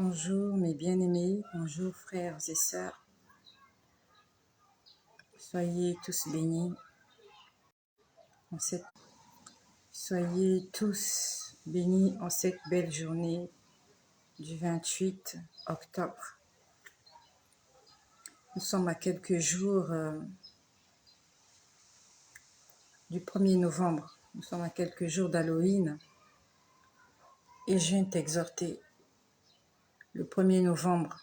Bonjour mes bien-aimés, bonjour frères et sœurs. Soyez tous bénis en cette belle journée du 28 octobre. Nous sommes à quelques jours du 1er novembre. Nous sommes à quelques jours d'Halloween. Et je viens t'exhorter. Le 1er novembre,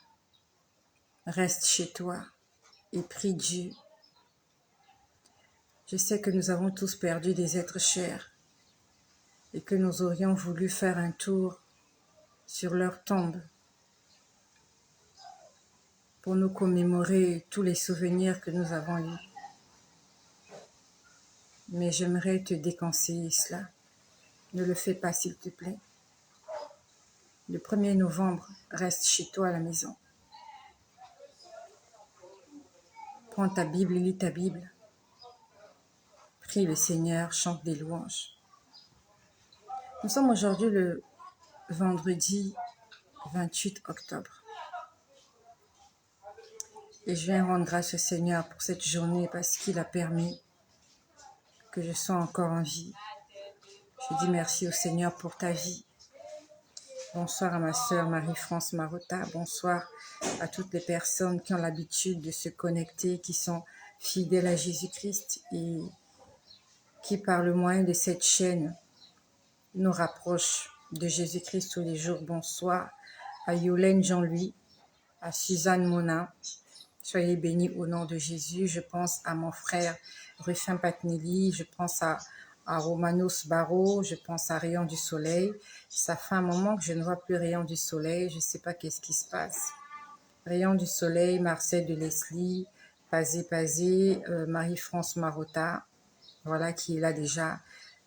reste chez toi et prie Dieu. Je sais que nous avons tous perdu des êtres chers et que nous aurions voulu faire un tour sur leur tombe pour nous commémorer tous les souvenirs que nous avons eus. Mais j'aimerais te déconseiller cela. Ne le fais pas s'il te plaît. Le 1er novembre, reste chez toi à la maison. Prends ta Bible, lis ta Bible. Prie le Seigneur, chante des louanges. Nous sommes aujourd'hui le vendredi 28 octobre. Et je viens rendre grâce au Seigneur pour cette journée parce qu'il a permis que je sois encore en vie. Je dis merci au Seigneur pour ta vie. Bonsoir à ma sœur Marie-France Marotta. Bonsoir à toutes les personnes qui ont l'habitude de se connecter, qui sont fidèles à Jésus-Christ et qui, par le moyen de cette chaîne, nous rapprochent de Jésus-Christ tous les jours. Bonsoir à Yolène Jean-Louis, à Suzanne Monin. Soyez bénis au nom de Jésus. Je pense à mon frère Rufin Patnelli. Je pense à Romanos Barreau. Je pense à Rayon du Soleil. Ça fait un moment que je ne vois plus Rayon du Soleil. Je ne sais pas qu'est-ce qui se passe. Rayon du Soleil, Marcel de Leslie, Pazé, Marie-France Marotta. Voilà qui est là déjà.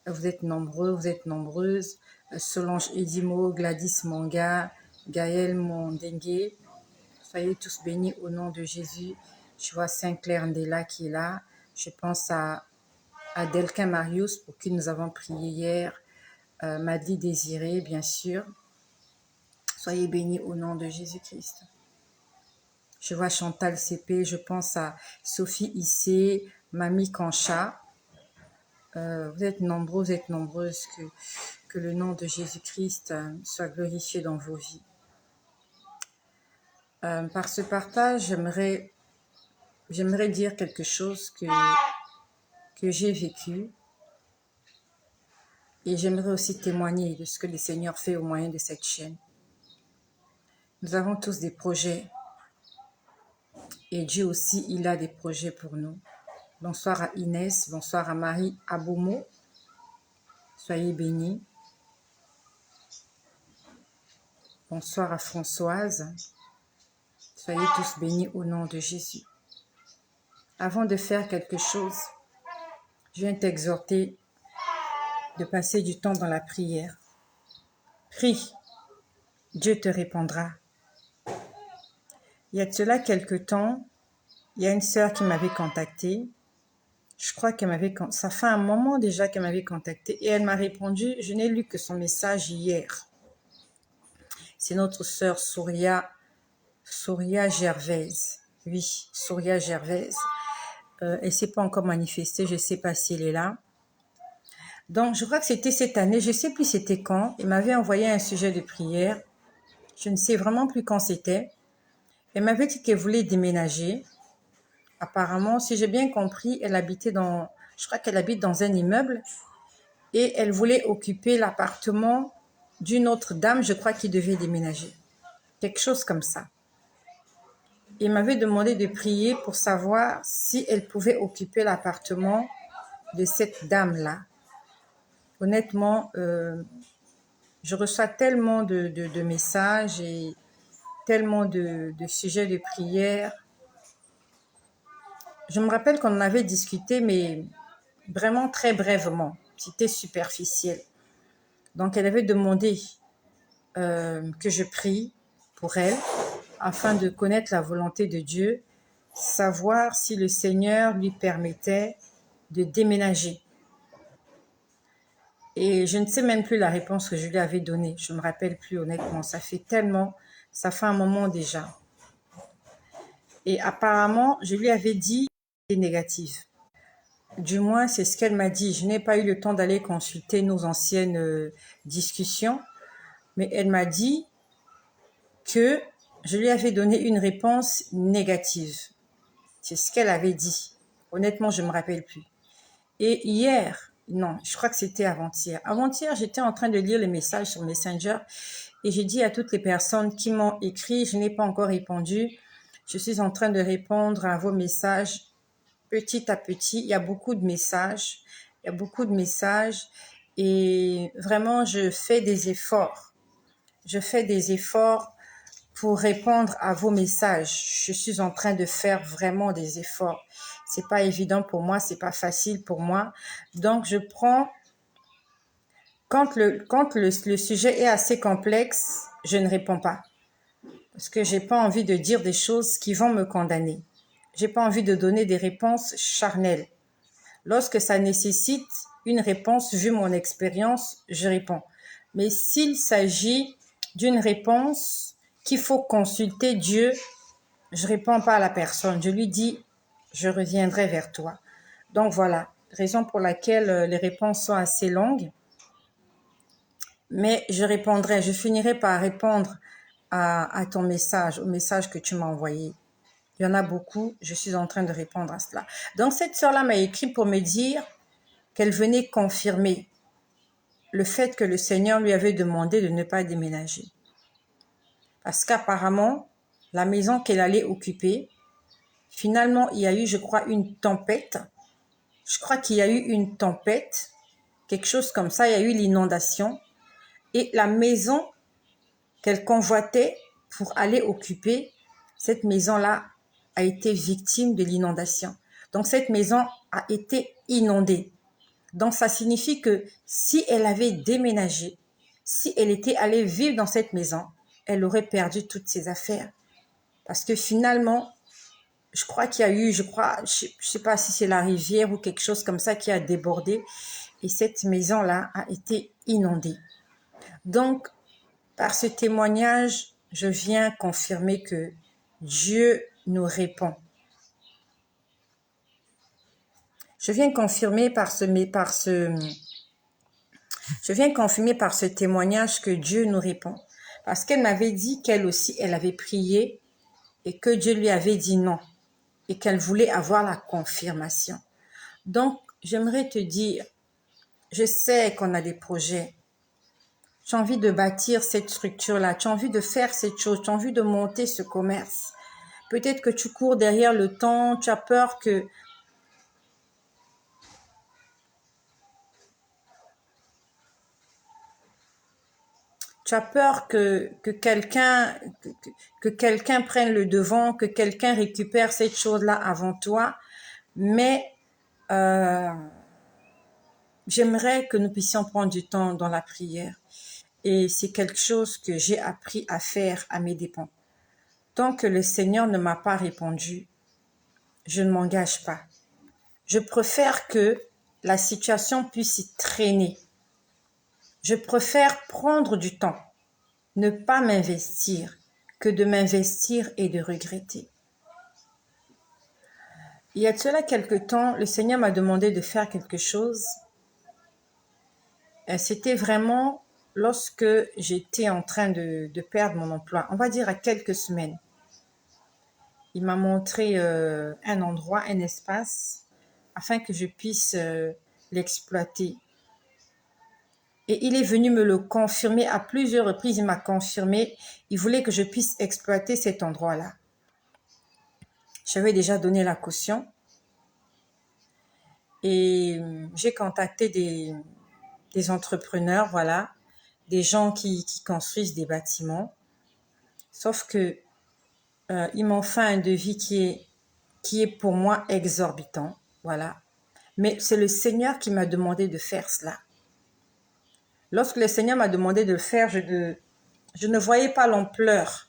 Vous êtes nombreux, vous êtes nombreuses. Solange Edimo, Gladys Manga, Gaël Mondengue. Soyez tous bénis au nom de Jésus. Je vois Saint-Clair Ndela qui est là. Je pense à Delquin Marius pour qui nous avons prié hier. Madly Désiré, bien sûr. Soyez bénis au nom de Jésus-Christ. Je vois Chantal CP. Je pense à Sophie Issé, Mamie Kancha. Vous êtes nombreux, vous êtes nombreuses. Que le nom de Jésus-Christ soit glorifié dans vos vies. Par ce partage, j'aimerais dire quelque chose que j'ai vécu et j'aimerais aussi témoigner de ce que le Seigneur fait au moyen de cette chaîne. Nous avons tous des projets et Dieu aussi, il a des projets pour nous. Bonsoir à Inès, bonsoir à Marie Aboumo. Soyez bénis. Bonsoir à Françoise. Soyez tous bénis au nom de Jésus. Avant de faire quelque chose, je viens t'exhorter de passer du temps dans la prière. Prie, Dieu te répondra. Il y a de cela quelque temps, il y a une sœur qui m'avait contactée. Je crois ça fait un moment déjà qu'elle m'avait contactée et elle m'a répondu. Je n'ai lu que son message hier. C'est notre sœur Souria Gervaise. Oui, Souria Gervaise. Elle ne s'est pas encore manifestée, je ne sais pas si elle est là. Donc, je crois que c'était cette année, je ne sais plus c'était quand. Elle m'avait envoyé un sujet de prière. Je ne sais vraiment plus quand c'était. Elle m'avait dit qu'elle voulait déménager. Apparemment, si j'ai bien compris, je crois qu'elle habite dans un immeuble et elle voulait occuper l'appartement d'une autre dame, je crois, qui devait déménager. Quelque chose comme ça. Il m'avait demandé de prier pour savoir si elle pouvait occuper l'appartement de cette dame-là. Honnêtement, je reçois tellement de messages et tellement de sujets de prière. Je me rappelle qu'on en avait discuté, mais vraiment très brièvement. C'était superficiel. Donc, elle avait demandé que je prie pour elle afin de connaître la volonté de Dieu, savoir si le Seigneur lui permettait de déménager. Et je ne sais même plus la réponse que je lui avais donnée. Je ne me rappelle plus honnêtement. Ça fait tellement Ça fait un moment déjà. Et apparemment, je lui avais dit qu'elle était négative. Du moins, c'est ce qu'elle m'a dit. Je n'ai pas eu le temps d'aller consulter nos anciennes discussions, mais elle m'a dit que je lui avais donné une réponse négative. C'est ce qu'elle avait dit. Honnêtement, je ne me rappelle plus. Et hier, non, je crois que c'était avant-hier. Avant-hier, j'étais en train de lire les messages sur Messenger et j'ai dit à toutes les personnes qui m'ont écrit, je n'ai pas encore répondu. Je suis en train de répondre à vos messages petit à petit. Il y a beaucoup de messages. Il y a beaucoup de messages et vraiment, je fais des efforts. Je fais des efforts pour répondre à vos messages. Je suis en train de faire vraiment des efforts. C'est pas évident pour moi, c'est pas facile pour moi. Donc, je prends, quand le sujet est assez complexe, je ne réponds pas. Parce que j'ai pas envie de dire des choses qui vont me condamner. J'ai pas envie de donner des réponses charnelles. Lorsque ça nécessite une réponse, vu mon expérience, je réponds. Mais s'il s'agit d'une réponse qu'il faut consulter Dieu, je réponds pas à la personne. Je lui dis, je reviendrai vers toi. Donc voilà, raison pour laquelle les réponses sont assez longues. Mais je répondrai, je finirai par répondre à ton message, au message que tu m'as envoyé. Il y en a beaucoup, je suis en train de répondre à cela. Donc cette sœur-là m'a écrit pour me dire qu'elle venait confirmer le fait que le Seigneur lui avait demandé de ne pas déménager. Parce qu'apparemment, la maison qu'elle allait occuper, finalement, il y a eu, je crois, une tempête. Je crois qu'il y a eu une tempête, quelque chose comme ça, il y a eu l'inondation. Et la maison qu'elle convoitait pour aller occuper, cette maison-là a été victime de l'inondation. Donc cette maison a été inondée. Donc ça signifie que si elle avait déménagé, si elle était allée vivre dans cette maison, elle aurait perdu toutes ses affaires. Parce que finalement, je crois qu'il y a eu, je sais pas si c'est la rivière ou quelque chose comme ça qui a débordé et cette maison-là a été inondée. Donc, par ce témoignage, je viens confirmer que Dieu nous répond. Je viens confirmer par ce témoignage que Dieu nous répond. Parce qu'elle m'avait dit qu'elle aussi, elle avait prié et que Dieu lui avait dit non et qu'elle voulait avoir la confirmation. Donc, j'aimerais te dire, je sais qu'on a des projets. Tu as envie de bâtir cette structure-là, tu as envie de faire cette chose, tu as envie de monter ce commerce. Peut-être que tu cours derrière le temps, tu as peur que quelqu'un prenne le devant, que quelqu'un récupère cette chose-là avant toi. Mais j'aimerais que nous puissions prendre du temps dans la prière. Et c'est quelque chose que j'ai appris à faire à mes dépens. Tant que le Seigneur ne m'a pas répondu, je ne m'engage pas. Je préfère que la situation puisse y traîner. Je préfère prendre du temps, ne pas m'investir, que de m'investir et de regretter. Il y a de cela quelque temps, le Seigneur m'a demandé de faire quelque chose. C'était vraiment lorsque j'étais en train de perdre mon emploi, on va dire à quelques semaines. Il m'a montré un endroit, un espace, afin que je puisse l'exploiter. Et il est venu me le confirmer à plusieurs reprises. Il m'a confirmé. Il voulait que je puisse exploiter cet endroit-là. J'avais déjà donné la caution. Et j'ai contacté des entrepreneurs, voilà, des gens qui construisent des bâtiments. Sauf que ils m'ont fait un devis qui est pour moi exorbitant, voilà. Mais c'est le Seigneur qui m'a demandé de faire cela. Lorsque le Seigneur m'a demandé de le faire, je ne voyais pas l'ampleur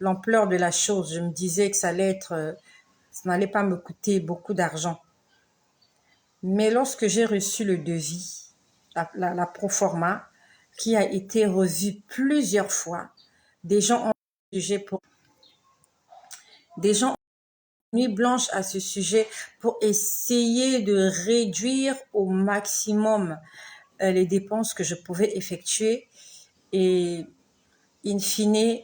de la chose. Je me disais que ça n'allait pas me coûter beaucoup d'argent. Mais lorsque j'ai reçu le devis, la proforma, qui a été revue plusieurs fois, des gens ont sujet pour des gens nuit blanche à ce sujet pour essayer de réduire au maximum les dépenses que je pouvais effectuer et in fine,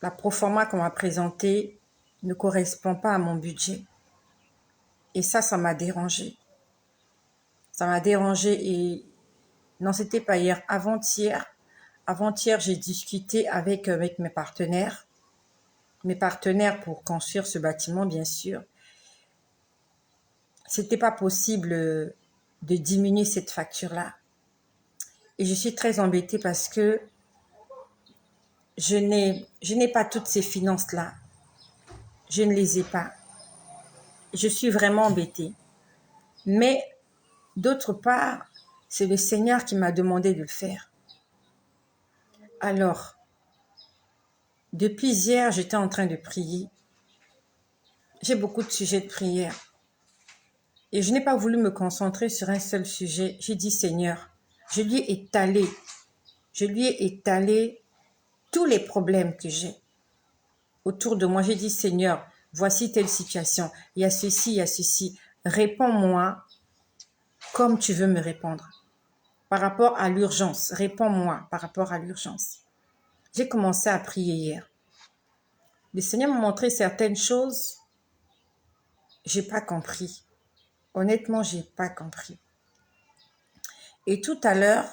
la proforma qu'on m'a présentée ne correspond pas à mon budget. Et ça m'a dérangé. Ça m'a dérangé et non, c'était pas hier, avant-hier. Avant-hier, j'ai discuté avec mes partenaires pour construire ce bâtiment, bien sûr. C'était pas possible de diminuer cette facture-là. Et je suis très embêtée parce que je n'ai pas toutes ces finances-là. Je ne les ai pas. Je suis vraiment embêtée. Mais d'autre part, c'est le Seigneur qui m'a demandé de le faire. Alors, depuis hier, j'étais en train de prier. J'ai beaucoup de sujets de prière. Et je n'ai pas voulu me concentrer sur un seul sujet. J'ai dit, Seigneur, je lui ai étalé tous les problèmes que j'ai autour de moi. J'ai dit, Seigneur, voici telle situation. Il y a ceci, il y a ceci. Réponds-moi comme tu veux me répondre. Par rapport à l'urgence, réponds-moi par rapport à l'urgence. J'ai commencé à prier hier. Le Seigneur m'a montré certaines choses. J'ai pas compris. Honnêtement, j'ai pas compris. Et tout à l'heure,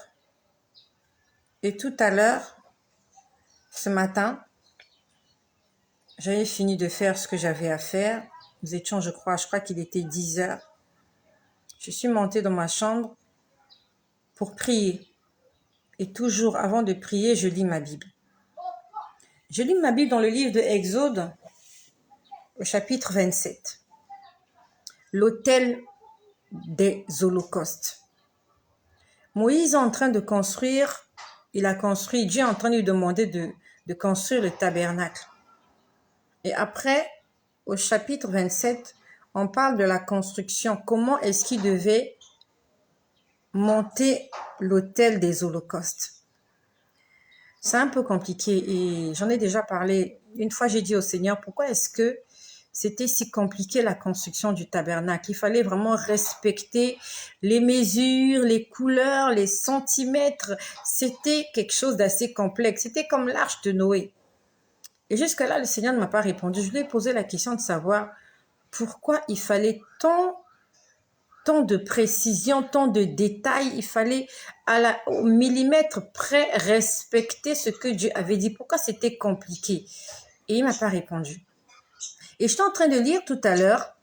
ce matin, j'avais fini de faire ce que j'avais à faire. Nous étions, je crois qu'il était 10 heures. Je suis montée dans ma chambre pour prier. Et toujours avant de prier, je lis ma Bible. Je lis ma Bible dans le livre de Exode, au chapitre 27. L'autel des holocaustes. Moïse est en train de construire, Dieu est en train de lui demander de construire le tabernacle. Et après, au chapitre 27, on parle de la construction. Comment est-ce qu'il devait monter l'autel des holocaustes? C'est un peu compliqué et j'en ai déjà parlé. Une fois, j'ai dit au Seigneur, pourquoi est-ce que c'était si compliqué la construction du tabernacle? Il fallait vraiment respecter les mesures, les couleurs, les centimètres. C'était quelque chose d'assez complexe. C'était comme l'arche de Noé. Et jusque-là, le Seigneur ne m'a pas répondu. Je lui ai posé la question de savoir pourquoi il fallait tant de précision, tant de détails. Il fallait au millimètre près respecter ce que Dieu avait dit. Pourquoi c'était compliqué? Et il ne m'a pas répondu. Et je suis en train de lire tout à l'heure,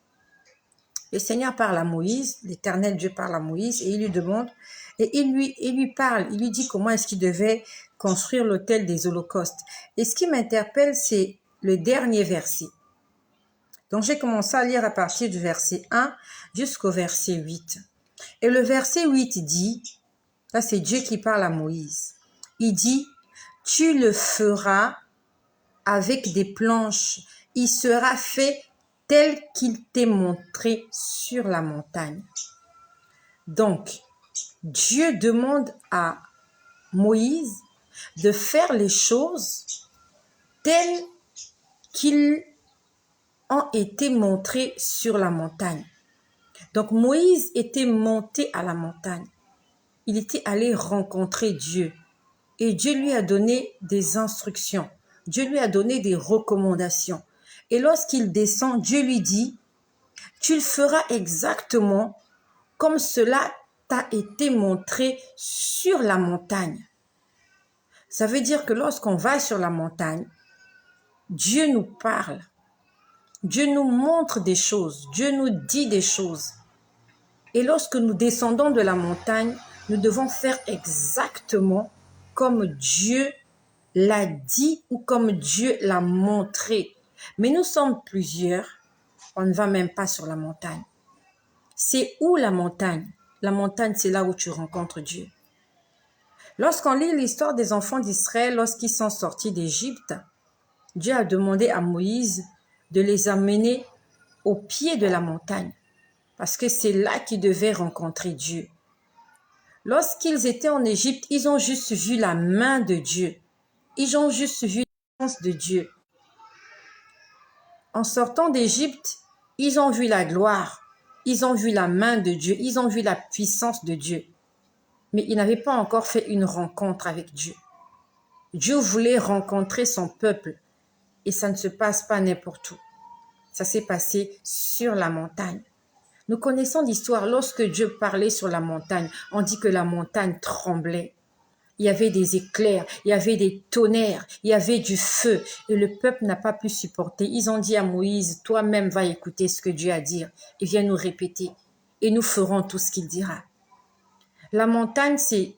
le Seigneur parle à Moïse, l'Éternel Dieu parle à Moïse et il lui demande, et il lui parle, il lui dit comment est-ce qu'il devait construire l'autel des holocaustes. Et ce qui m'interpelle, c'est le dernier verset. Donc j'ai commencé à lire à partir du verset 1 jusqu'au verset 8. Et le verset 8 dit, là c'est Dieu qui parle à Moïse, il dit, tu le feras avec des planches, il sera fait tel qu'il t'est montré sur la montagne. Donc, Dieu demande à Moïse de faire les choses telles qu'ils ont été montrées sur la montagne. Donc, Moïse était monté à la montagne. Il était allé rencontrer Dieu. Et Dieu lui a donné des instructions. Dieu lui a donné des recommandations. Et lorsqu'il descend, Dieu lui dit, tu le feras exactement comme cela t'a été montré sur la montagne. Ça veut dire que lorsqu'on va sur la montagne, Dieu nous parle. Dieu nous montre des choses. Dieu nous dit des choses. Et lorsque nous descendons de la montagne, nous devons faire exactement comme Dieu l'a dit ou comme Dieu l'a montré. Mais nous sommes plusieurs, on ne va même pas sur la montagne. C'est où la montagne? La montagne, c'est là où tu rencontres Dieu. Lorsqu'on lit l'histoire des enfants d'Israël, lorsqu'ils sont sortis d'Égypte, Dieu a demandé à Moïse de les amener au pied de la montagne, parce que c'est là qu'ils devaient rencontrer Dieu. Lorsqu'ils étaient en Égypte, ils ont juste vu la main de Dieu. Ils ont juste vu puissance de Dieu. En sortant d'Égypte, ils ont vu la gloire, ils ont vu la main de Dieu, ils ont vu la puissance de Dieu. Mais ils n'avaient pas encore fait une rencontre avec Dieu. Dieu voulait rencontrer son peuple et ça ne se passe pas n'importe où. Ça s'est passé sur la montagne. Nous connaissons l'histoire, lorsque Dieu parlait sur la montagne, on dit que la montagne tremblait. Il y avait des éclairs, il y avait des tonnerres, il y avait du feu et le peuple n'a pas pu supporter. Ils ont dit à Moïse, toi-même va écouter ce que Dieu a à dire et viens nous répéter et nous ferons tout ce qu'il dira. La montagne, c'est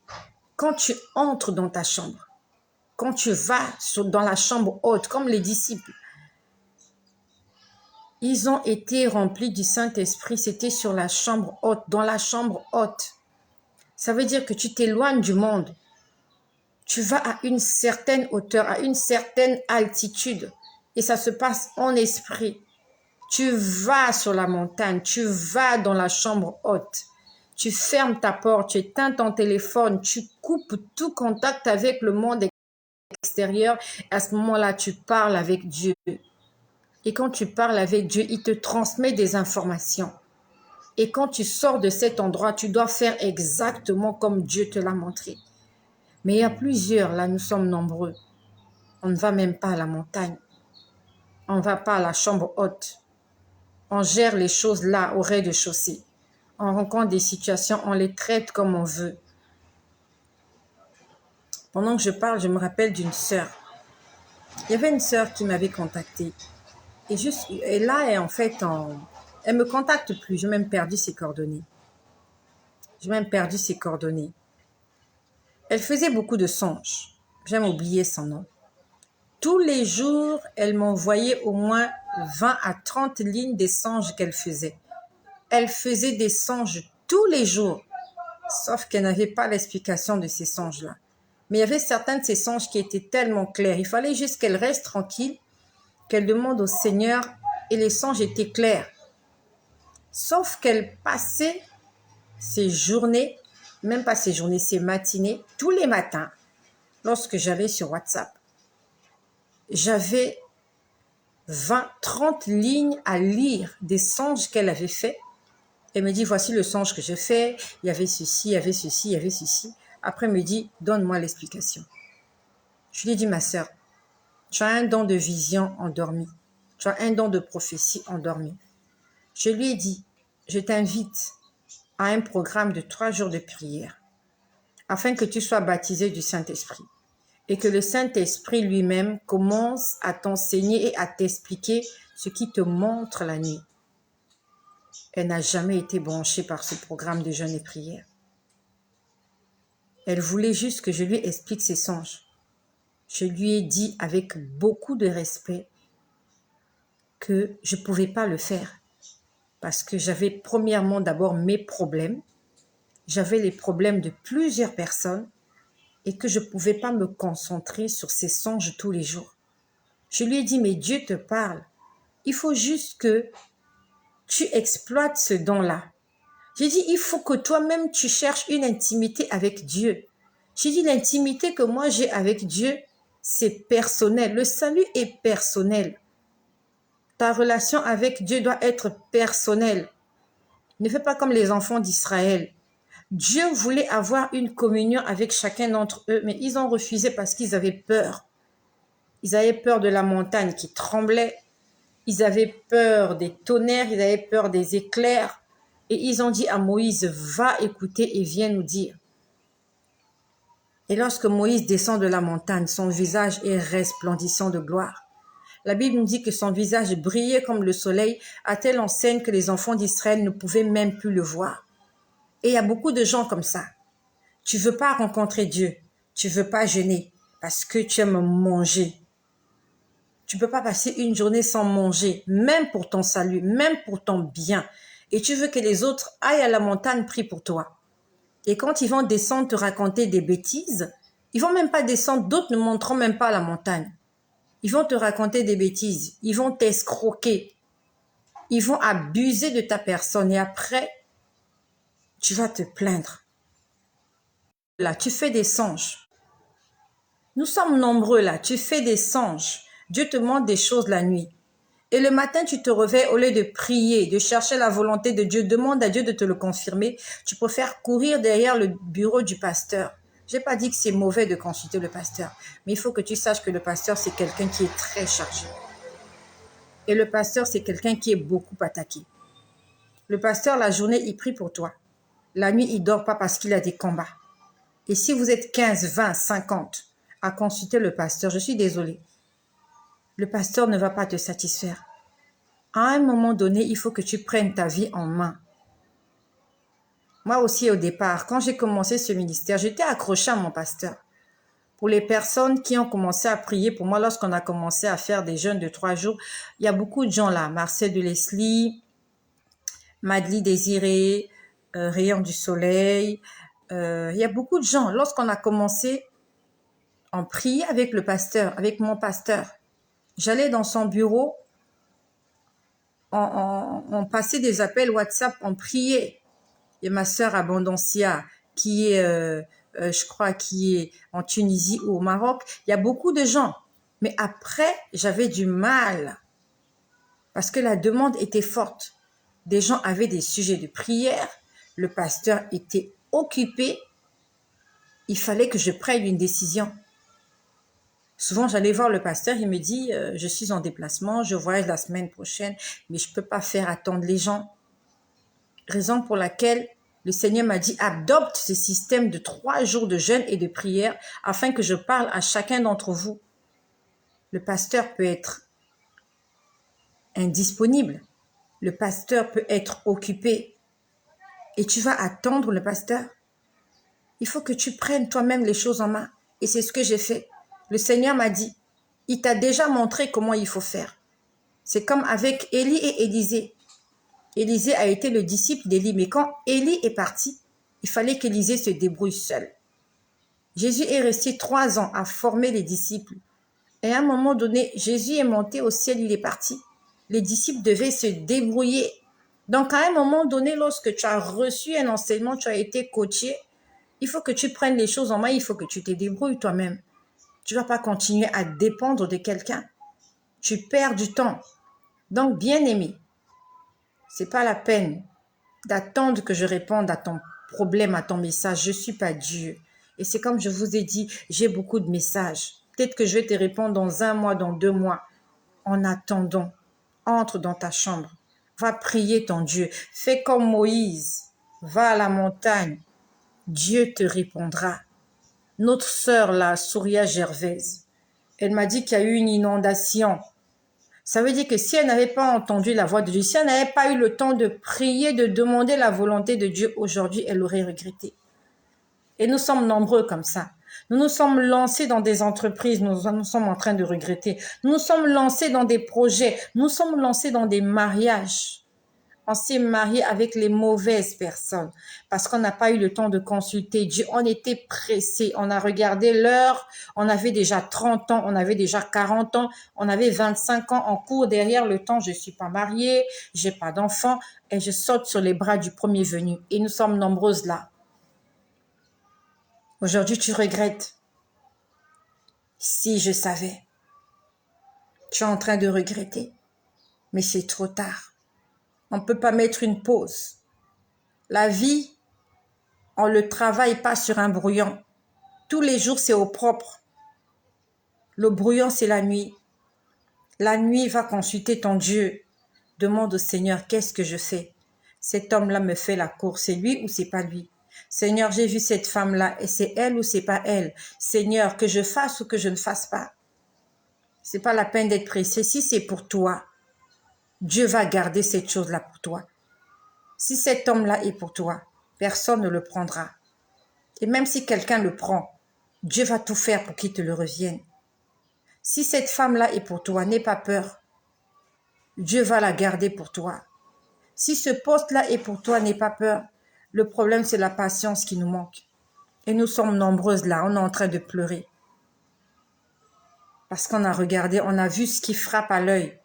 quand tu entres dans ta chambre, quand tu vas dans la chambre haute, comme les disciples. Ils ont été remplis du Saint-Esprit, c'était sur la chambre haute, dans la chambre haute. Ça veut dire que tu t'éloignes du monde. Tu vas à une certaine hauteur, à une certaine altitude et ça se passe en esprit. Tu vas sur la montagne, tu vas dans la chambre haute. Tu fermes ta porte, tu éteins ton téléphone, tu coupes tout contact avec le monde extérieur. À ce moment-là, tu parles avec Dieu. Et quand tu parles avec Dieu, il te transmet des informations. Et quand tu sors de cet endroit, tu dois faire exactement comme Dieu te l'a montré. Mais il y a plusieurs, là nous sommes nombreux. On ne va même pas à la montagne. On ne va pas à la chambre haute. On gère les choses là, au rez-de-chaussée. On rencontre des situations, on les traite comme on veut. Pendant que je parle, je me rappelle d'une sœur. Il y avait une sœur qui m'avait contactée. Et là, en fait, elle ne me contacte plus. J'ai même perdu ses coordonnées. Elle faisait beaucoup de songes. J'ai même oublié son nom. Tous les jours, elle m'envoyait au moins 20 à 30 lignes des songes qu'elle faisait. Elle faisait des songes tous les jours, sauf qu'elle n'avait pas l'explication de ces songes-là. Mais il y avait certains de ces songes qui étaient tellement clairs. Il fallait juste qu'elle reste tranquille, qu'elle demande au Seigneur, et les songes étaient clairs. Sauf qu'elle passait ses journées, même pas ses journées, ses matinées, tous les matins, lorsque j'allais sur WhatsApp. J'avais 20, 30 lignes à lire des songes qu'elle avait faits. Elle me dit, voici le songe que j'ai fait, il y avait ceci, il y avait ceci, il y avait ceci. Après, elle me dit, donne-moi l'explication. Je lui ai dit, ma sœur, tu as un don de vision endormi. Tu as un don de prophétie endormi. Je lui ai dit, je t'invite à un programme de 3 jours de prière afin que tu sois baptisé du Saint-Esprit et que le Saint-Esprit lui-même commence à t'enseigner et à t'expliquer ce qui te montre la nuit. Elle n'a jamais été branchée par ce programme de jeûne et prière. Elle voulait juste que je lui explique ses songes. Je lui ai dit avec beaucoup de respect que je ne pouvais pas le faire parce que j'avais premièrement d'abord mes problèmes. J'avais les problèmes de plusieurs personnes et que je ne pouvais pas me concentrer sur ces songes tous les jours. Je lui ai dit, mais Dieu te parle. Il faut juste que tu exploites ce don-là. J'ai dit, il faut que toi-même, tu cherches une intimité avec Dieu. J'ai dit, l'intimité que moi j'ai avec Dieu, c'est personnel. Le salut est personnel. Ta relation avec Dieu doit être personnelle. Ne fais pas comme les enfants d'Israël. Dieu voulait avoir une communion avec chacun d'entre eux, mais ils ont refusé parce qu'ils avaient peur. Ils avaient peur de la montagne qui tremblait. Ils avaient peur des tonnerres, ils avaient peur des éclairs. Et ils ont dit à Moïse, va écouter et viens nous dire. Et lorsque Moïse descend de la montagne, son visage est resplendissant de gloire. La Bible nous dit que son visage brillait comme le soleil, à telle enseigne que les enfants d'Israël ne pouvaient même plus le voir. Et il y a beaucoup de gens comme ça. Tu ne veux pas rencontrer Dieu, tu ne veux pas jeûner parce que tu aimes manger. Tu ne peux pas passer une journée sans manger, même pour ton salut, même pour ton bien. Et tu veux que les autres aillent à la montagne prient pour toi. Et quand ils vont descendre te raconter des bêtises, ils vont même pas descendre, d'autres ne monteront même pas la montagne. Ils vont te raconter des bêtises, ils vont t'escroquer, ils vont abuser de ta personne et après, tu vas te plaindre. Là, tu fais des songes. Nous sommes nombreux là, tu fais des songes. Dieu te montre des choses la nuit. Et le matin, tu te réveilles, au lieu de prier, de chercher la volonté de Dieu, demande à Dieu de te le confirmer. Tu préfères courir derrière le bureau du pasteur. Je n'ai pas dit que c'est mauvais de consulter le pasteur, mais il faut que tu saches que le pasteur, c'est quelqu'un qui est très chargé. Et le pasteur, c'est quelqu'un qui est beaucoup attaqué. Le pasteur, la journée, il prie pour toi. La nuit, il ne dort pas parce qu'il a des combats. Et si vous êtes 15, 20, 50 à consulter le pasteur, je suis désolée, le pasteur ne va pas te satisfaire. À un moment donné, il faut que tu prennes ta vie en main. Moi aussi, au départ, quand j'ai commencé ce ministère, j'étais accrochée à mon pasteur. Pour les personnes qui ont commencé à prier pour moi, lorsqu'on a commencé à faire des jeûnes de 3 jours, il y a beaucoup de gens là, Marcel de Leslie, Madly Désiré, Rayon du Soleil, il y a beaucoup de gens. Lorsqu'on a commencé, on priait avec le pasteur, avec mon pasteur. J'allais dans son bureau, on passait des appels WhatsApp, on priait. Et ma sœur Abondancia, qui est, je crois, qui est en Tunisie ou au Maroc, il y a beaucoup de gens. Mais après, j'avais du mal parce que la demande était forte. Des gens avaient des sujets de prière, le pasteur était occupé, il fallait que je prenne une décision. Souvent, j'allais voir le pasteur, il me dit, je suis en déplacement, je voyage la semaine prochaine, mais je ne peux pas faire attendre les gens. Raison pour laquelle le Seigneur m'a dit, adopte ce système de 3 jours de jeûne et de prière afin que je parle à chacun d'entre vous. Le pasteur peut être indisponible, le pasteur peut être occupé et tu vas attendre le pasteur. Il faut que tu prennes toi-même les choses en main et c'est ce que j'ai fait. Le Seigneur m'a dit, il t'a déjà montré comment il faut faire. C'est comme avec Élie et Élisée. Élisée a été le disciple d'Élie, mais quand Élie est parti, il fallait qu'Élisée se débrouille seul. Jésus est resté 3 ans à former les disciples. Et à un moment donné, Jésus est monté au ciel, il est parti. Les disciples devaient se débrouiller. Donc à un moment donné, lorsque tu as reçu un enseignement, tu as été coaché, il faut que tu prennes les choses en main, il faut que tu te débrouilles toi-même. Tu ne vas pas continuer à dépendre de quelqu'un. Tu perds du temps. Donc, bien aimé, ce n'est pas la peine d'attendre que je réponde à ton problème, à ton message. Je ne suis pas Dieu. Et c'est comme je vous ai dit, j'ai beaucoup de messages. Peut-être que je vais te répondre dans 1 mois, dans 2 mois. En attendant, entre dans ta chambre. Va prier ton Dieu. Fais comme Moïse. Va à la montagne. Dieu te répondra. Notre sœur, la Souria Gervaise, elle m'a dit qu'il y a eu une inondation. Ça veut dire que si elle n'avait pas entendu la voix de Dieu, si elle n'avait pas eu le temps de prier, de demander la volonté de Dieu aujourd'hui, elle aurait regretté. Et nous sommes nombreux comme ça. Nous nous sommes lancés dans des entreprises, nous sommes en train de regretter. Nous nous sommes lancés dans des projets, nous sommes lancés dans des mariages. On s'est marié avec les mauvaises personnes parce qu'on n'a pas eu le temps de consulter Dieu. On était pressés. On a regardé l'heure. On avait déjà 30 ans. On avait déjà 40 ans. On avait 25 ans. On court derrière le temps. Je ne suis pas mariée. Je n'ai pas d'enfant. Et je saute sur les bras du premier venu. Et nous sommes nombreuses là. Aujourd'hui, tu regrettes. Si je savais. Tu es en train de regretter. Mais c'est trop tard. On ne peut pas mettre une pause. La vie, on ne le travaille pas sur un brouillon. Tous les jours, c'est au propre. Le brouillon, c'est la nuit. La nuit, va consulter ton Dieu. Demande au Seigneur, qu'est-ce que je fais? Cet homme-là me fait la cour, c'est lui ou c'est pas lui? Seigneur, j'ai vu cette femme-là et c'est elle ou c'est pas elle? Seigneur, que je fasse ou que je ne fasse pas? C'est pas la peine d'être pressé. Si c'est pour toi, Dieu va garder cette chose-là pour toi. Si cet homme-là est pour toi, personne ne le prendra. Et même si quelqu'un le prend, Dieu va tout faire pour qu'il te le revienne. Si cette femme-là est pour toi, n'aie pas peur. Dieu va la garder pour toi. Si ce poste-là est pour toi, n'aie pas peur. Le problème, c'est la patience qui nous manque. Et nous sommes nombreuses là, on est en train de pleurer. Parce qu'on a regardé, on a vu ce qui frappe à l'œil.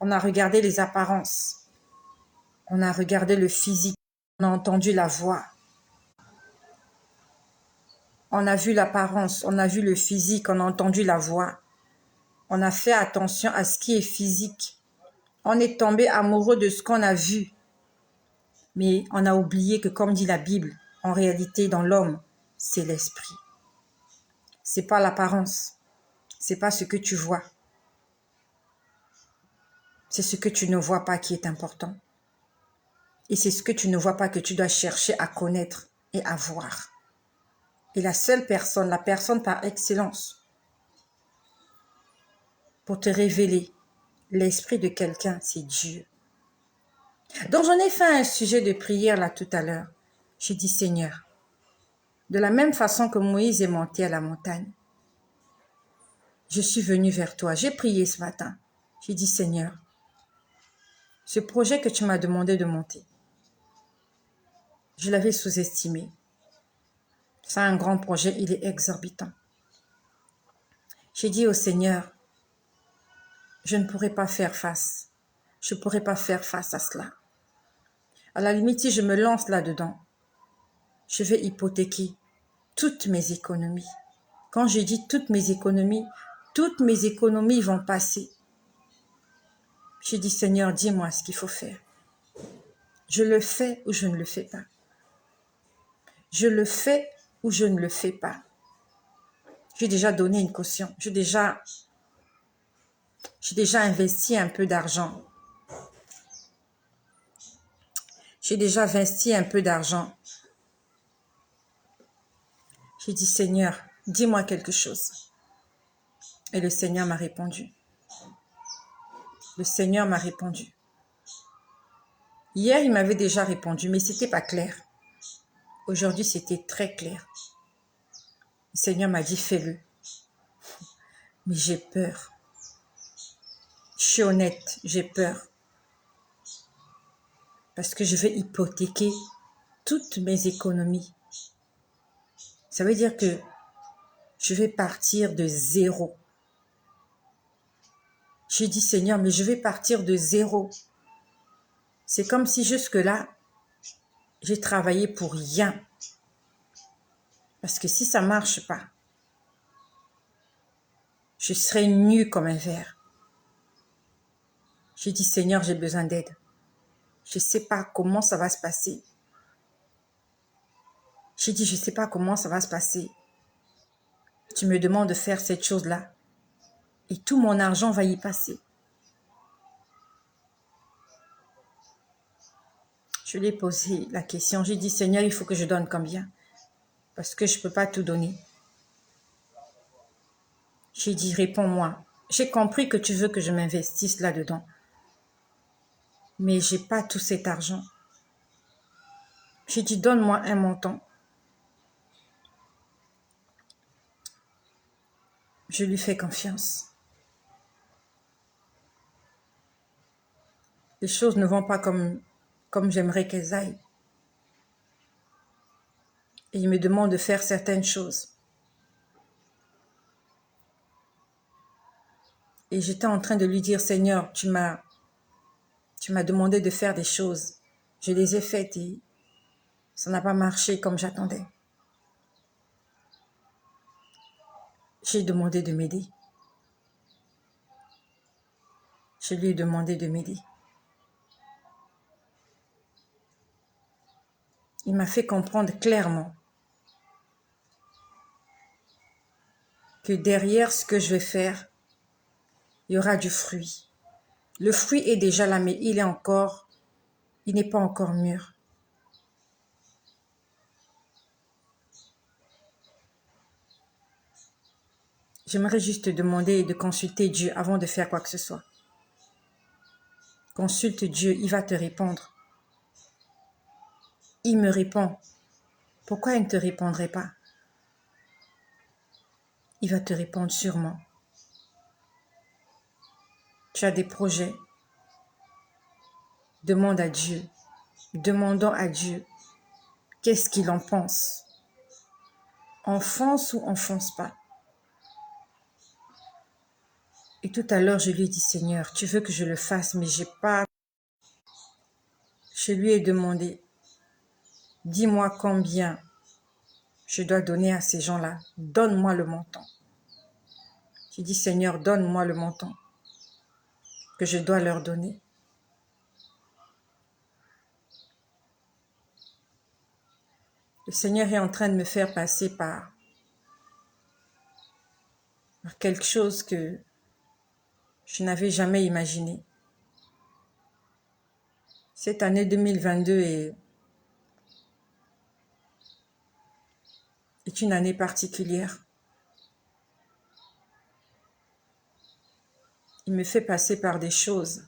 On a regardé les apparences. On a regardé le physique. On a entendu la voix. On a vu l'apparence, on a vu le physique, on a entendu la voix. On a fait attention à ce qui est physique. On est tombé amoureux de ce qu'on a vu. Mais on a oublié que, comme dit la Bible, en réalité, dans l'homme, c'est l'esprit. C'est pas l'apparence. C'est pas ce que tu vois. C'est ce que tu ne vois pas qui est important. Et c'est ce que tu ne vois pas que tu dois chercher à connaître et à voir. Et la seule personne, la personne par excellence, pour te révéler l'esprit de quelqu'un, c'est Dieu. Donc j'en ai fait un sujet de prière là tout à l'heure. J'ai dit, Seigneur, de la même façon que Moïse est monté à la montagne, je suis venu vers toi. J'ai prié ce matin. J'ai dit, Seigneur, ce projet que tu m'as demandé de monter, je l'avais sous-estimé. C'est un grand projet, il est exorbitant. J'ai dit au Seigneur, je ne pourrai pas faire face. Je ne pourrai pas faire face à cela. À la limite, si je me lance là-dedans, je vais hypothéquer toutes mes économies. Quand je dis toutes mes économies vont passer. J'ai dit, Seigneur, dis-moi ce qu'il faut faire. Je le fais ou je ne le fais pas. Je le fais ou je ne le fais pas. J'ai déjà donné une caution. J'ai déjà investi un peu d'argent. J'ai déjà investi un peu d'argent. J'ai dit, Seigneur, dis-moi quelque chose. Et le Seigneur m'a répondu. Le Seigneur m'a répondu. Hier, il m'avait déjà répondu, mais c'était pas clair. Aujourd'hui, c'était très clair. Le Seigneur m'a dit, fais-le. Mais j'ai peur. Je suis honnête, j'ai peur. Parce que je vais hypothéquer toutes mes économies. Ça veut dire que je vais partir de zéro. J'ai dit, Seigneur, mais je vais partir de zéro. C'est comme si jusque-là, j'ai travaillé pour rien. Parce que si ça ne marche pas, je serai nue comme un verre. J'ai dit, Seigneur, j'ai besoin d'aide. Je ne sais pas comment ça va se passer. J'ai dit, je ne sais pas comment ça va se passer. Tu me demandes de faire cette chose-là. Et tout mon argent va y passer. Je lui ai posé la question. J'ai dit, Seigneur, il faut que je donne combien? Parce que je ne peux pas tout donner. J'ai dit, réponds-moi. J'ai compris que tu veux que je m'investisse là-dedans. Mais je n'ai pas tout cet argent. J'ai dit, donne-moi un montant. Je lui fais confiance. Les choses ne vont pas comme j'aimerais qu'elles aillent. Et il me demande de faire certaines choses. Et j'étais en train de lui dire, Seigneur, tu m'as demandé de faire des choses. Je les ai faites et ça n'a pas marché comme j'attendais. J'ai demandé de m'aider. Je lui ai demandé de m'aider. Il m'a fait comprendre clairement que derrière ce que je vais faire, il y aura du fruit. Le fruit est déjà là, mais il n'est pas encore mûr. J'aimerais juste te demander de consulter Dieu avant de faire quoi que ce soit. Consulte Dieu, il va te répondre. Il me répond. Pourquoi il ne te répondrait pas? Il va te répondre sûrement. Tu as des projets. Demande à Dieu. Demandons à Dieu qu'est-ce qu'il en pense. On fonce ou on fonce pas. Et tout à l'heure, je lui ai dit, Seigneur, tu veux que je le fasse, mais j'ai pas. Je lui ai demandé, dis-moi combien je dois donner à ces gens-là. Donne-moi le montant. J'ai dit, Seigneur, donne-moi le montant que je dois leur donner. Le Seigneur est en train de me faire passer par quelque chose que je n'avais jamais imaginé. Cette année 2022 est une année particulière. Il me fait passer par des choses.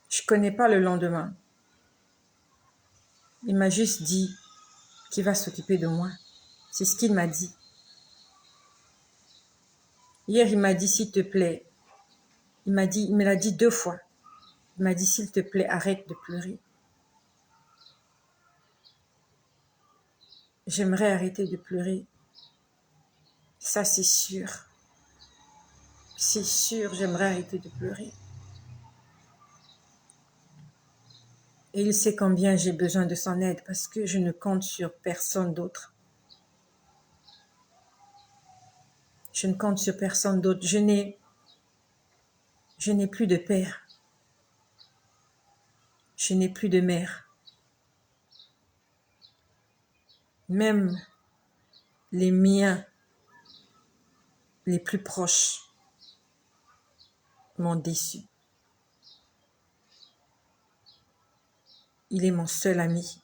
Je ne connais pas le lendemain. Il m'a juste dit qu'il va s'occuper de moi. C'est ce qu'il m'a dit. Hier, il m'a dit, s'il te plaît. Il me l'a dit 2 fois. Il m'a dit, s'il te plaît, arrête de pleurer. J'aimerais arrêter de pleurer. Ça, c'est sûr. C'est sûr, j'aimerais arrêter de pleurer. Et il sait combien j'ai besoin de son aide parce que je ne compte sur personne d'autre. Je ne compte sur personne d'autre. Je n'ai plus de père. Je n'ai plus de mère. Même les miens les plus proches m'ont déçu. Il est mon seul ami.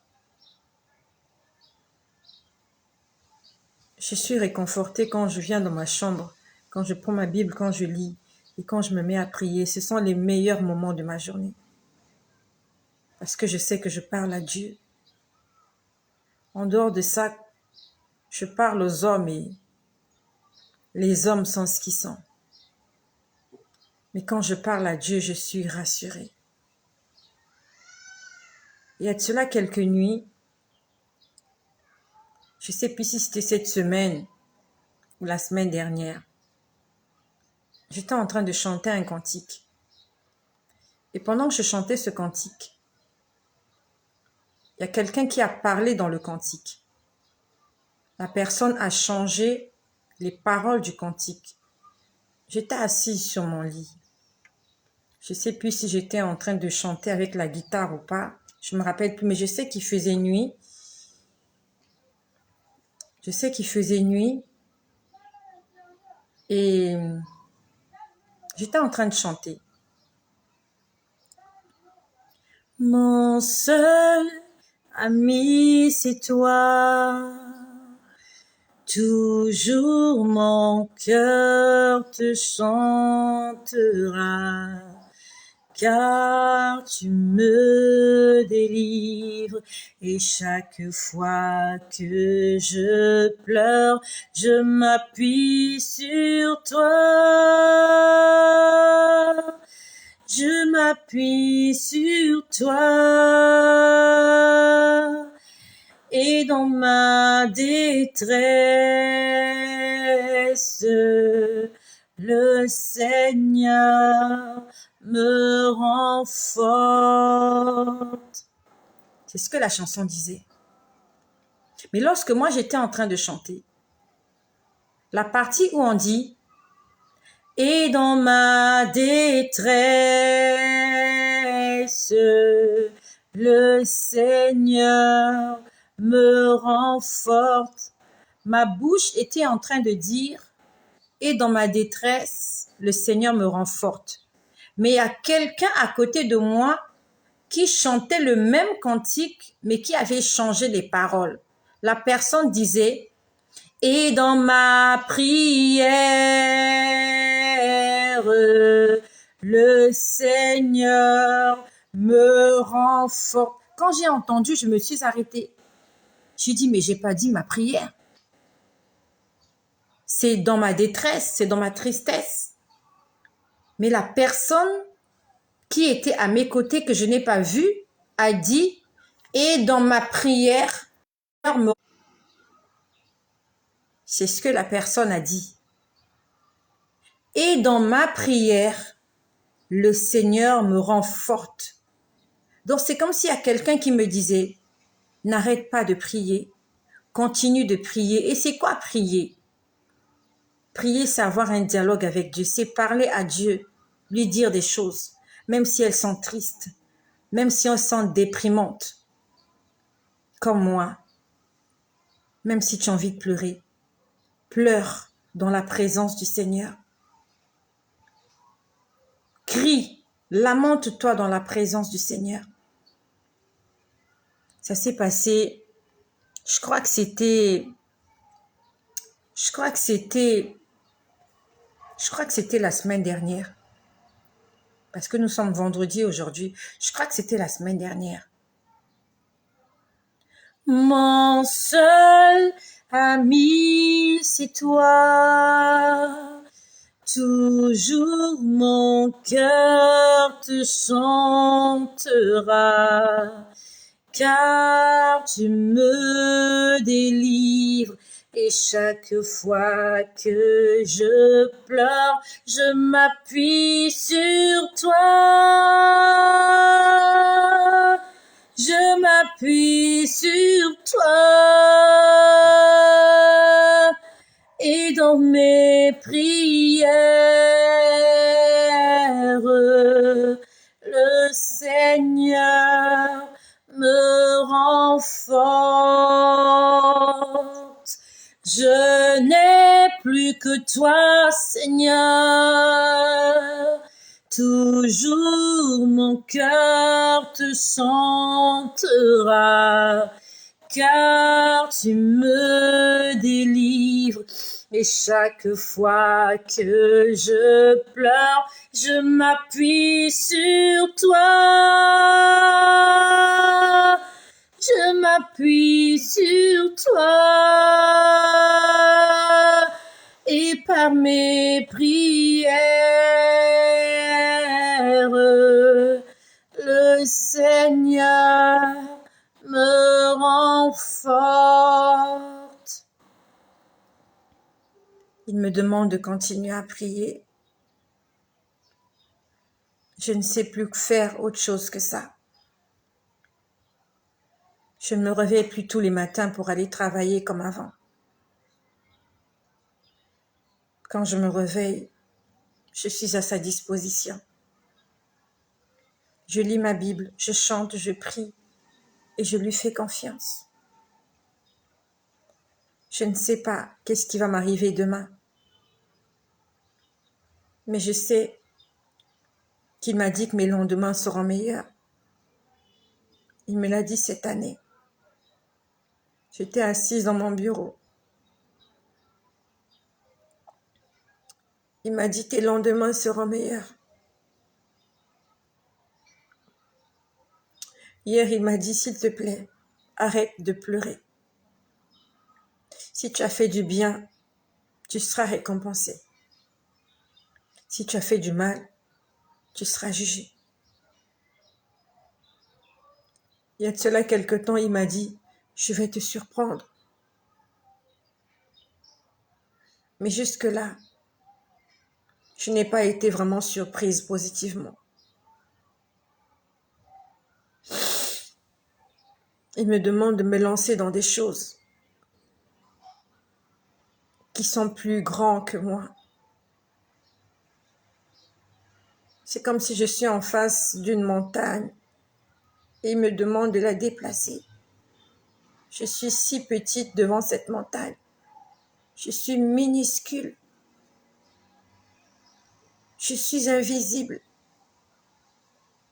Je suis réconfortée quand je viens dans ma chambre, quand je prends ma Bible, quand je lis et quand je me mets à prier. Ce sont les meilleurs moments de ma journée. Parce que je sais que je parle à Dieu. En dehors de ça, je parle aux hommes et les hommes sont ce qu'ils sont. Mais quand je parle à Dieu, je suis rassurée. Il y a de cela quelques nuits, je ne sais plus si c'était cette semaine ou la semaine dernière, j'étais en train de chanter un cantique. Et pendant que je chantais ce cantique, il y a quelqu'un qui a parlé dans le cantique. La personne a changé les paroles du cantique. J'étais assise sur mon lit. Je ne sais plus si j'étais en train de chanter avec la guitare ou pas. Je ne me rappelle plus, mais je sais qu'il faisait nuit. Je sais qu'il faisait nuit. Et j'étais en train de chanter. Mon seul ami, c'est toi. Toujours mon cœur te chantera. Car tu me délivres et chaque fois que je pleure, je m'appuie sur toi. Je m'appuie sur toi. Et dans ma détresse, le Seigneur me rend forte. C'est ce que la chanson disait. Mais lorsque moi j'étais en train de chanter, la partie où on dit « Et dans ma détresse, le Seigneur me rend forte », ma bouche était en train de dire « Et dans ma détresse, le Seigneur me rend forte ». Mais il y a quelqu'un à côté de moi qui chantait le même cantique, mais qui avait changé les paroles. La personne disait « Et dans ma prière, le Seigneur me rend fort. » Quand j'ai entendu, je me suis arrêtée. J'ai dit « Mais j'ai pas dit ma prière. C'est dans ma détresse, c'est dans ma tristesse. » Mais la personne qui était à mes côtés, que je n'ai pas vue, a dit « Et dans ma prière, c'est ce que la personne a dit. « Et dans ma prière, le Seigneur me rend forte. » Donc c'est comme s'il y a quelqu'un qui me disait n'arrête pas de prier. Continue de prier. Et c'est quoi prier? Prier, c'est avoir un dialogue avec Dieu. C'est parler à Dieu, lui dire des choses, même si elles sont tristes, même si elles sont déprimantes, comme moi. Même si tu as envie de pleurer, pleure dans la présence du Seigneur. Crie, lamente-toi dans la présence du Seigneur. Ça s'est passé, je crois que c'était la semaine dernière. Parce que nous sommes vendredi aujourd'hui. Je crois que c'était la semaine dernière. Mon seul ami, c'est toi. Toujours mon cœur te chantera, car tu me délivres. Et chaque fois que je pleure, je m'appuie sur toi. Je m'appuie sur toi. Et dans mes prières, le Seigneur me rend forte. Je n'ai plus que toi, Seigneur. Toujours mon cœur te chantera, car tu me délivres. Et chaque fois que je pleure, je m'appuie sur toi. Je m'appuie sur toi. Et par mes prières, le Seigneur me rend forte. Il me demande de continuer à prier. Je ne sais plus faire autre chose que ça. Je ne me réveille plus tous les matins pour aller travailler comme avant. Quand je me réveille, je suis à sa disposition. Je lis ma Bible, je chante, je prie et je lui fais confiance. Je ne sais pas qu'est-ce qui va m'arriver demain, mais je sais qu'il m'a dit que mes lendemains seront meilleurs. Il me l'a dit cette année. J'étais assise dans mon bureau. Il m'a dit tes lendemains seront meilleurs. Hier, il m'a dit s'il te plaît, arrête de pleurer. Si tu as fait du bien, tu seras récompensé. Si tu as fait du mal, tu seras jugé. Il y a de cela quelque temps, il m'a dit, je vais te surprendre. Mais jusque-là, je n'ai pas été vraiment surprise positivement. Il me demande de me lancer dans des choses qui sont plus grands que moi. C'est comme si je suis en face d'une montagne et il me demande de la déplacer. Je suis si petite devant cette montagne. Je suis minuscule. Je suis invisible.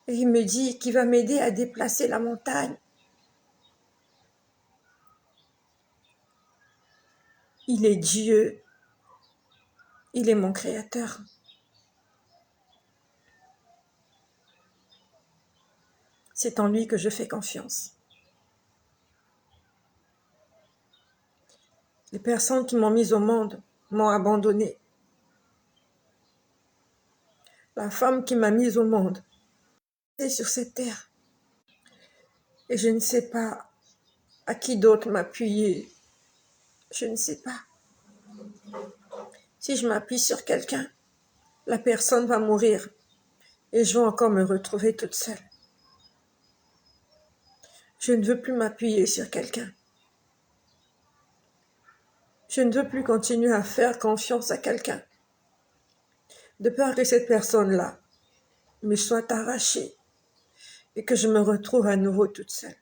Et il me dit qu'il va m'aider à déplacer la montagne. Il est Dieu. Il est mon créateur. C'est en lui que je fais confiance. Les personnes qui m'ont mise au monde m'ont abandonnée. La femme qui m'a mise au monde est sur cette terre. Et je ne sais pas à qui d'autre m'appuyer. Je ne sais pas. Si je m'appuie sur quelqu'un, la personne va mourir et je vais encore me retrouver toute seule. Je ne veux plus m'appuyer sur quelqu'un. Je ne veux plus continuer à faire confiance à quelqu'un. De peur que cette personne-là me soit arrachée et que je me retrouve à nouveau toute seule.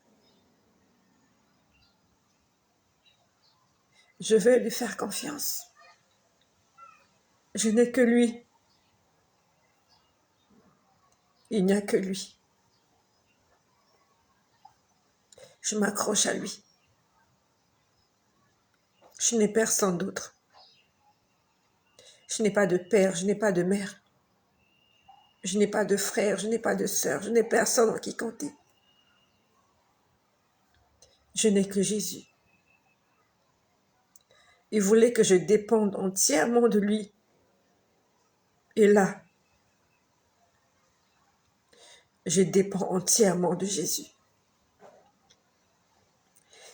Je vais lui faire confiance. Je n'ai que lui. Il n'y a que lui. Je m'accroche à lui. Je n'ai personne d'autre. Je n'ai pas de père, je n'ai pas de mère. Je n'ai pas de frère, je n'ai pas de sœur, je n'ai personne en qui compter. Je n'ai que Jésus. Il voulait que je dépende entièrement de lui. Et là, je dépends entièrement de Jésus.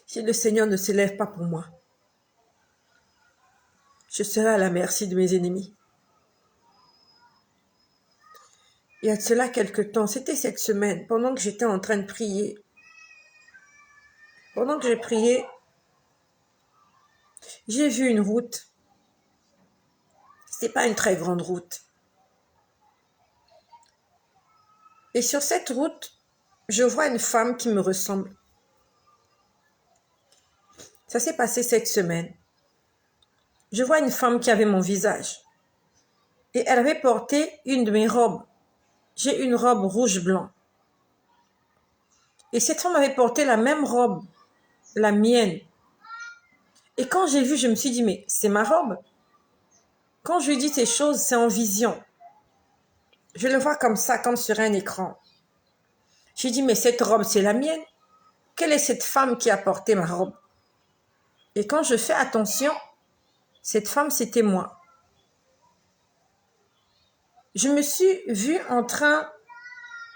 Si le Seigneur ne se lève pas pour moi, je serai à la merci de mes ennemis. Il y a de cela quelque temps, c'était cette semaine, pendant que j'étais en train de prier. Pendant que j'ai prié, j'ai vu une route. C'était pas une très grande route. Et sur cette route, je vois une femme qui me ressemble. Ça s'est passé cette semaine. Je vois une femme qui avait mon visage. Et elle avait porté une de mes robes. J'ai une robe rouge-blanc. Et cette femme avait porté la même robe, la mienne. Et quand j'ai vu, je me suis dit, mais c'est ma robe. Quand je lui dis ces choses, c'est en vision. Je le vois comme ça, comme sur un écran. J'ai dit, mais cette robe, c'est la mienne. Quelle est cette femme qui a porté ma robe? Et quand je fais attention, cette femme, c'était moi. Je me suis vue en train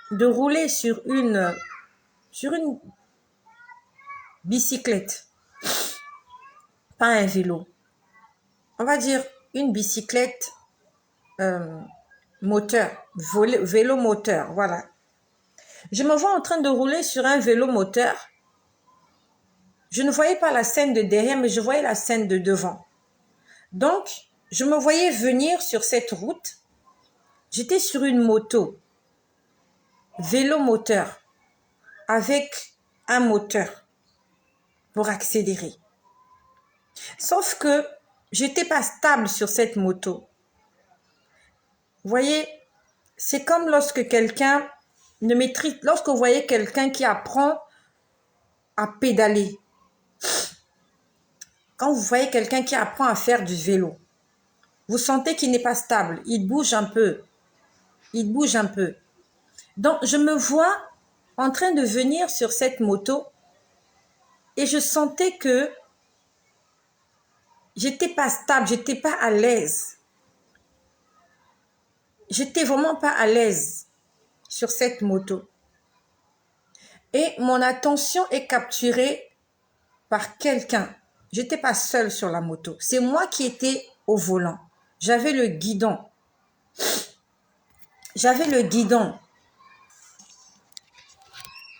de rouler sur une bicyclette, pas un vélo. On va dire une bicyclette moteur, vélo moteur, voilà. Je me vois en train de rouler sur un vélo moteur. Je ne voyais pas la scène de derrière, mais je voyais la scène de devant. Donc, je me voyais venir sur cette route. J'étais sur une moto, vélo moteur, avec un moteur pour accélérer. Sauf que j'étais pas stable sur cette moto. Vous voyez, c'est comme lorsque quelqu'un ne maîtrise, lorsque vous voyez quelqu'un qui apprend à pédaler. Quand vous voyez quelqu'un qui apprend à faire du vélo, vous sentez qu'il n'est pas stable, il bouge un peu. Il bouge un peu. Donc, je me vois en train de venir sur cette moto et je sentais que j'étais pas stable, j'étais pas à l'aise. J'étais vraiment pas à l'aise sur cette moto. Et mon attention est capturée par quelqu'un. J'étais pas seule sur la moto. C'est moi qui étais au volant. J'avais le guidon. J'avais le guidon.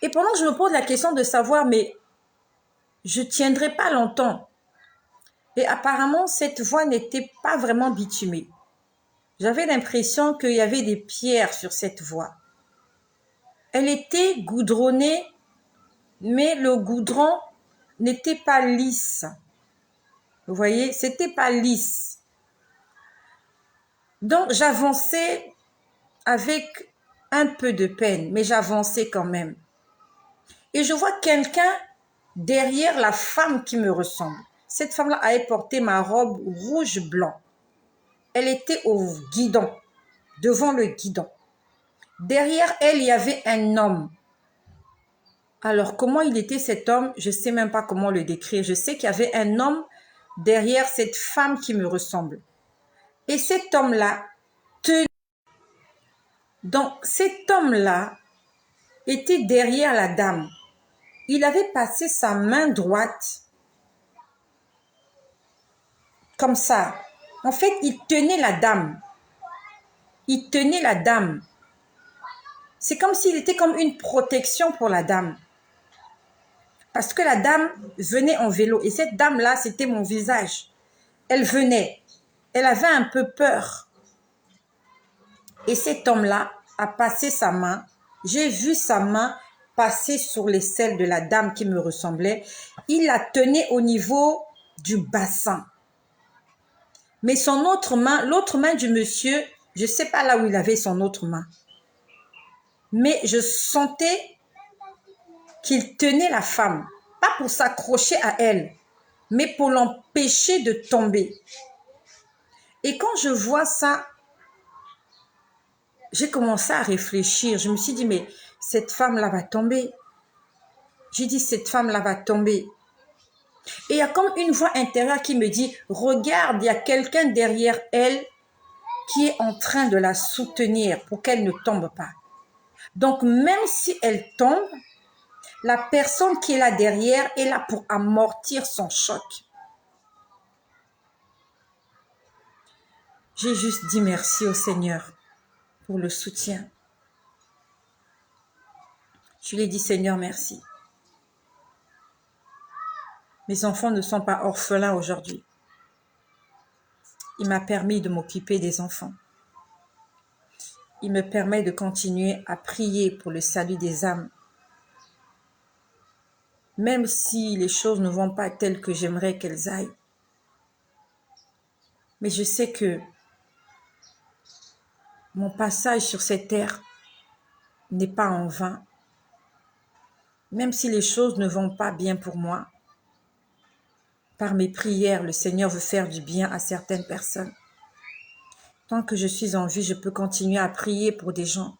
Et pendant que je me pose la question de savoir, mais je tiendrai pas longtemps. Et apparemment, cette voie n'était pas vraiment bitumée. J'avais l'impression qu'il y avait des pierres sur cette voie. Elle était goudronnée, mais le goudron n'était pas lisse. Vous voyez, c'était pas lisse. Donc, j'avançais avec un peu de peine, mais j'avançais quand même. Et je vois quelqu'un derrière la femme qui me ressemble. Cette femme-là avait porté ma robe rouge-blanc. Elle était au guidon, devant le guidon. Derrière elle, il y avait un homme. Alors, comment il était cet homme? Je ne sais même pas comment le décrire. Je sais qu'il y avait un homme derrière cette femme qui me ressemble. Et cet homme-là tenait. Donc, cet homme-là était derrière la dame. Il avait passé sa main droite comme ça. En fait, il tenait la dame. Il tenait la dame. C'est comme s'il était comme une protection pour la dame. Parce que la dame venait en vélo. Et cette dame-là, c'était mon visage. Elle venait. Elle avait un peu peur. Et cet homme-là a passé sa main. J'ai vu sa main passer sur les selles de la dame qui me ressemblait. Il la tenait au niveau du bassin. Mais son autre main, l'autre main du monsieur, je ne sais pas là où il avait son autre main. Mais je sentais qu'il tenait la femme. Pas pour s'accrocher à elle, mais pour l'empêcher de tomber. Et quand je vois ça, j'ai commencé à réfléchir. Je me suis dit, mais cette femme-là va tomber. J'ai dit, cette femme-là va tomber. Et il y a comme une voix intérieure qui me dit, regarde, il y a quelqu'un derrière elle qui est en train de la soutenir pour qu'elle ne tombe pas. Donc, même si elle tombe, la personne qui est là derrière est là pour amortir son choc. J'ai juste dit merci au Seigneur pour le soutien. Je lui ai dit, Seigneur, merci. Mes enfants ne sont pas orphelins aujourd'hui. Il m'a permis de m'occuper des enfants. Il me permet de continuer à prier pour le salut des âmes. Même si les choses ne vont pas telles que j'aimerais qu'elles aillent. Mais je sais que mon passage sur cette terre n'est pas en vain. Même si les choses ne vont pas bien pour moi, par mes prières, le Seigneur veut faire du bien à certaines personnes. Tant que je suis en vie, je peux continuer à prier pour des gens.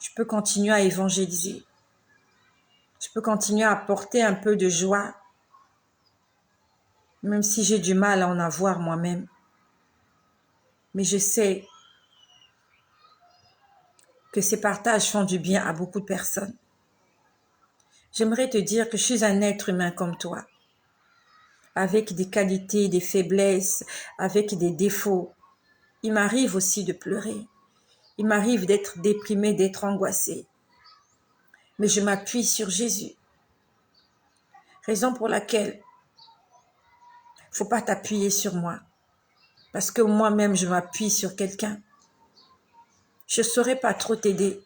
Je peux continuer à évangéliser. Je peux continuer à apporter un peu de joie, même si j'ai du mal à en avoir moi-même. Mais je sais que ces partages font du bien à beaucoup de personnes. J'aimerais te dire que je suis un être humain comme toi, avec des qualités, des faiblesses, avec des défauts. Il m'arrive aussi de pleurer. Il m'arrive d'être déprimée, d'être angoissée. Mais je m'appuie sur Jésus. Raison pour laquelle il ne faut pas t'appuyer sur moi. Parce que moi-même, je m'appuie sur quelqu'un. Je ne saurais pas trop t'aider.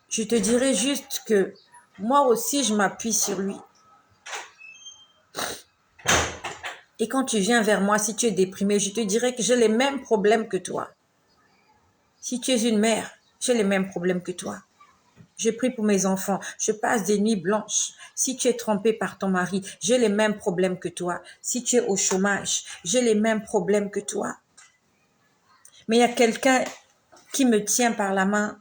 Je te dirais juste que moi aussi, je m'appuie sur lui. Et quand tu viens vers moi, si tu es déprimé, je te dirais que j'ai les mêmes problèmes que toi. Si tu es une mère, j'ai les mêmes problèmes que toi. Je prie pour mes enfants. Je passe des nuits blanches. Si tu es trompé par ton mari, j'ai les mêmes problèmes que toi. Si tu es au chômage, j'ai les mêmes problèmes que toi. Mais il y a quelqu'un qui me tient par la main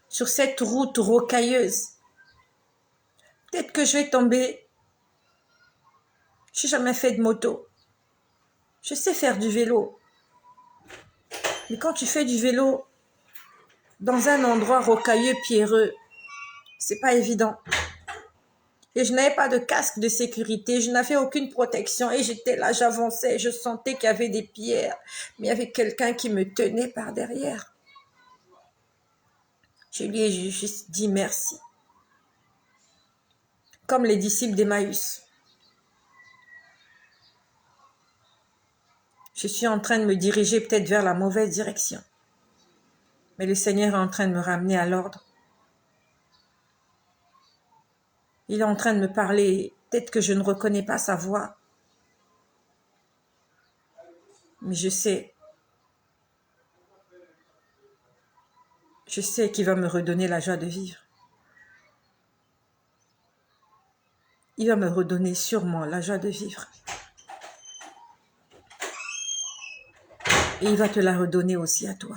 sur cette route rocailleuse. Peut-être que je vais tomber. Je n'ai jamais fait de moto. Je sais faire du vélo. Mais quand tu fais du vélo dans un endroit rocailleux, pierreux, c'est pas évident. Et je n'avais pas de casque de sécurité, je n'avais aucune protection et j'étais là, j'avançais, je sentais qu'il y avait des pierres, mais il y avait quelqu'un qui me tenait par derrière. Je lui ai juste dit merci. Comme les disciples d'Emmaüs. Je suis en train de me diriger peut-être vers la mauvaise direction. Mais le Seigneur est en train de me ramener à l'ordre. Il est en train de me parler. Peut-être que je ne reconnais pas sa voix. Mais je sais qu'il va me redonner la joie de vivre. Il va me redonner sûrement la joie de vivre. Et il va te la redonner aussi à toi.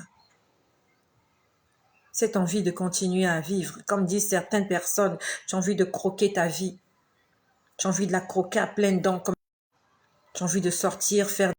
Cette envie de continuer à vivre. Comme disent certaines personnes, j'ai envie de croquer ta vie. J'ai envie de la croquer à pleines dents. J'ai envie de sortir, faire